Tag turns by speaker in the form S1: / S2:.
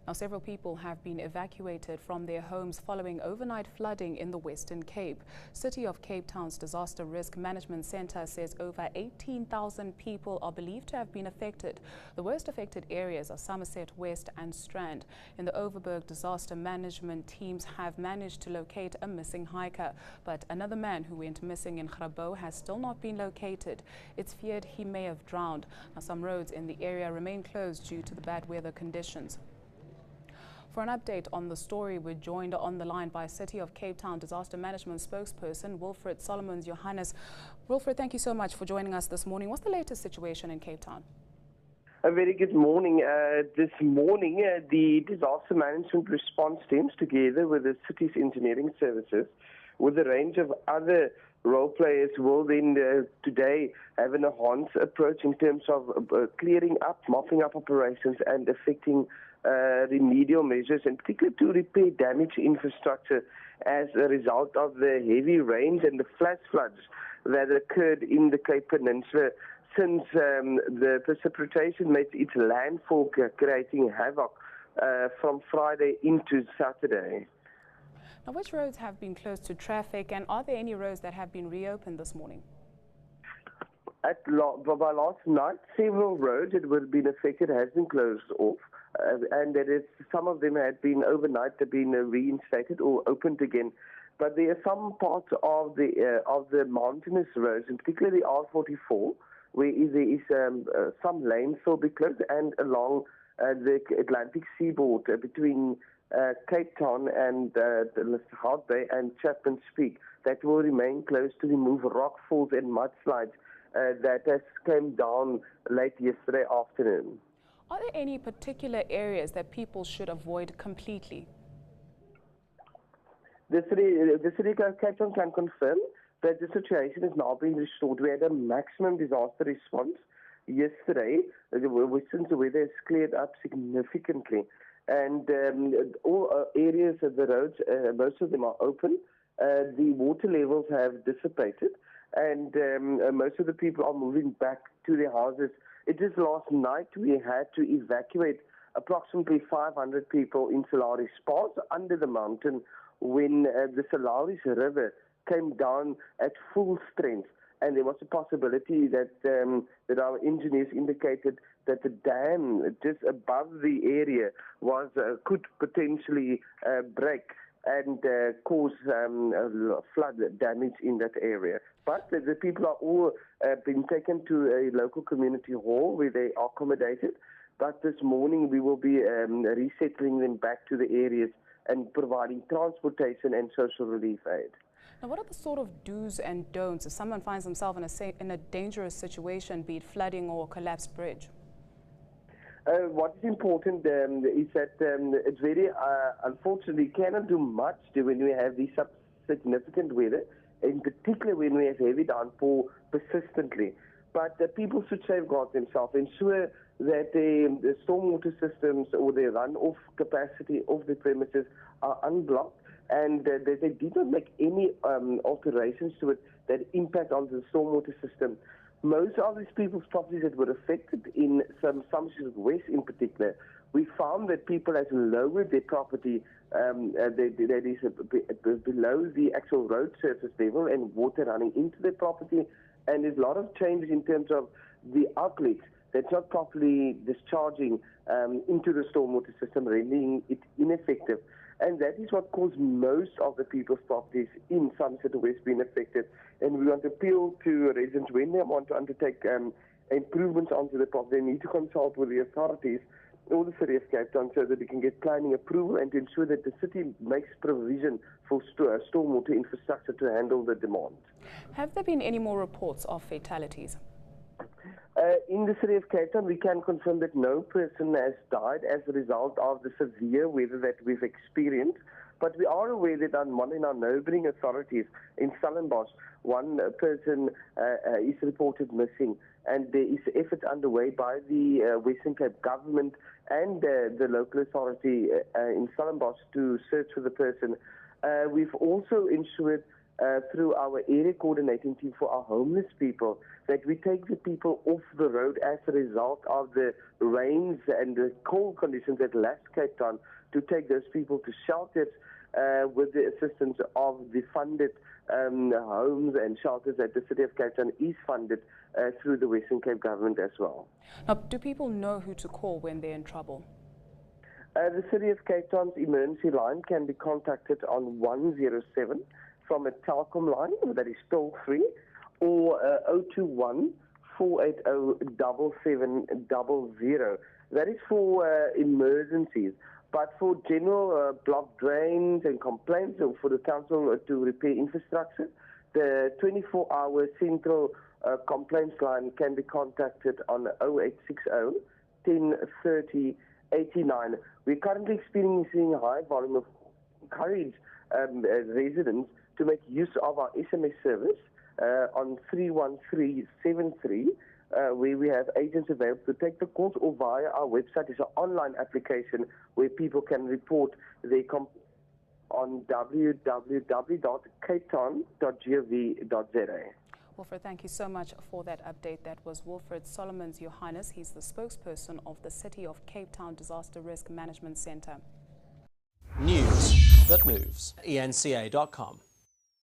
S1: Now, several people have been evacuated from their homes following overnight flooding in the Western Cape. City of Cape Town's Disaster Risk Management Centre says over 18,000 people are believed to have been affected. The worst affected areas are Somerset West and Strand. In the Overberg, disaster management teams have managed to locate a missing hiker, but another man who went missing in Grabo has still not been located. It's feared he may have drowned. Now, some roads in the area remain closed due to the bad weather conditions. For an update on the story, we're joined on the line by City of Cape Town Disaster Management spokesperson Wilfred Johannes. Wilfred, thank you so much for joining us this morning. What's the latest situation in Cape Town?
S2: A very good morning. This morning, the disaster management response teams, together with the city's engineering services, with a range of other role players, will then today have an enhanced approach in terms of clearing up, mopping up operations and affecting remedial measures, and particularly to repair damaged infrastructure as a result of the heavy rains and the flash floods that occurred in the Cape Peninsula since the precipitation made its landfall, creating havoc from Friday into Saturday.
S1: Now, which roads have been closed to traffic, and are there any roads that have been reopened this morning?
S2: By last night, several roads that were being affected has been closed off, and some of them had been overnight have been reinstated or opened again. But there are some parts of the mountainous roads, in particular the R44, where there is some lanes will be closed, and along the Atlantic seaboard between Cape Town and Hout Bay and Chapman's Peak, that will remain closed to remove rockfalls and mudslides that has came down late yesterday afternoon.
S1: Are there any particular areas that people should avoid completely?
S2: The city of Cape Town can confirm that the situation is now being restored. We had a maximum disaster response yesterday, since the weather has cleared up significantly. And all areas of the roads, most of them are open. The water levels have dissipated, and most of the people are moving back to their houses. It is last night we had to evacuate approximately 500 people in Salaris Pass under the mountain when the Salaris River came down at full strength. And there was a possibility that our engineers indicated that the dam just above the area could potentially break and cause flood damage in that area. But the people are all been taken to a local community hall where they are accommodated. But this morning we will be resettling them back to the areas and providing transportation and social relief aid.
S1: Now, what are the sort of do's and don'ts if someone finds themselves in a dangerous situation, be it flooding or collapsed bridge?
S2: What is important is that it's very unfortunately cannot do much when we have these significant weather, in particular when we have heavy downpour persistently. But people should safeguard themselves, ensure that the stormwater systems or the runoff capacity of the premises are unblocked, and that they did not make any alterations to it that impact on the stormwater system. Most of these people's properties that were affected in Somerset West in particular, we found that people have lowered their property that is below the actual road surface level and water running into their property, and there's a lot of changes in terms of the outlets that's not properly discharging into the stormwater system, rendering it ineffective. And that is what caused most of the people's properties in Somerset West being affected. And we want to appeal to residents when they want to undertake improvements onto the property, they need to consult with the authorities or the City of Cape Town so that they can get planning approval and to ensure that the city makes provision for stormwater infrastructure to handle the demand.
S1: Have there been any more reports of fatalities?
S2: In the City of Cape Town, we can confirm that no person has died as a result of the severe weather that we've experienced. But we are aware that in one in our neighbouring authorities in Stellenbosch, one person is reported missing, and there is efforts underway by the Western Cape government and the local authority in Stellenbosch to search for the person. We've also ensured through our area coordinating team for our homeless people, that we take the people off the road as a result of the rains and the cold conditions that left Cape Town, to take those people to shelters with the assistance of the funded homes and shelters that the City of Cape Town is funded through the Western Cape government as well.
S1: Now, do people know who to call when they're in trouble?
S2: The City of Cape Town's emergency line can be contacted on 107 from a Telkom line that is toll-free, or 021 480 7700. That is for emergencies. But for general blocked drains and complaints, or for the council to repair infrastructure, the 24-hour central complaints line can be contacted on 0860 1030 89. We're currently experiencing a high volume of encourage residents to make use of our SMS service on 31373, where we have agents available to take the calls, or via our website. It's an online application where people can report their complaints on www.capetown.gov.za.
S1: Wilfred, thank you so much for that update. That was Wilfred Solomons Johannes. He's the spokesperson of the City of Cape Town Disaster Risk Management Centre.
S3: News that moves. eNCA.com.